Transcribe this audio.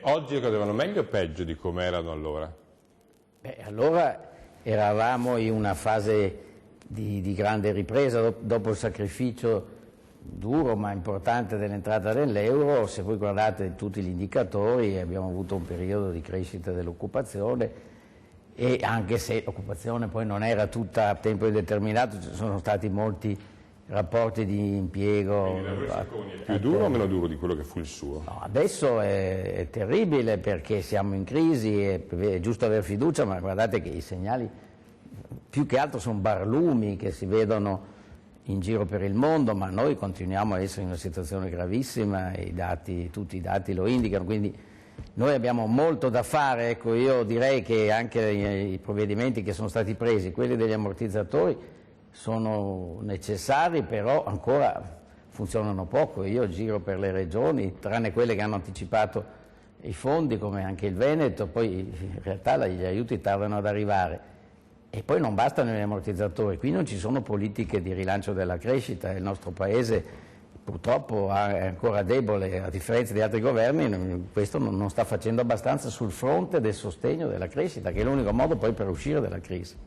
Oggi vanno meglio o peggio di come erano allora? Allora eravamo in una fase di grande ripresa, dopo il sacrificio duro ma importante dell'entrata dell'euro. Se voi guardate tutti gli indicatori abbiamo avuto un periodo di crescita dell'occupazione, e anche se l'occupazione poi non era tutta a tempo indeterminato, ci sono stati molti rapporti di impiego. È più duro o meno duro di quello che fu il suo? No, adesso è terribile perché siamo in crisi, è giusto avere fiducia, ma guardate che i segnali più che altro sono barlumi che si vedono in giro per il mondo, ma noi continuiamo a essere in una situazione gravissima e tutti i dati lo indicano, quindi noi abbiamo molto da fare. Ecco, io direi che anche i provvedimenti che sono stati presi, quelli degli ammortizzatori, sono necessari, però ancora funzionano poco. Io giro per le regioni, tranne quelle che hanno anticipato i fondi, come anche il Veneto, poi in realtà gli aiuti tardano ad arrivare. E poi non bastano gli ammortizzatori, qui non ci sono politiche di rilancio della crescita, il nostro Paese purtroppo è ancora debole, a differenza di altri governi, questo non sta facendo abbastanza sul fronte del sostegno della crescita, che è l'unico modo poi per uscire dalla crisi.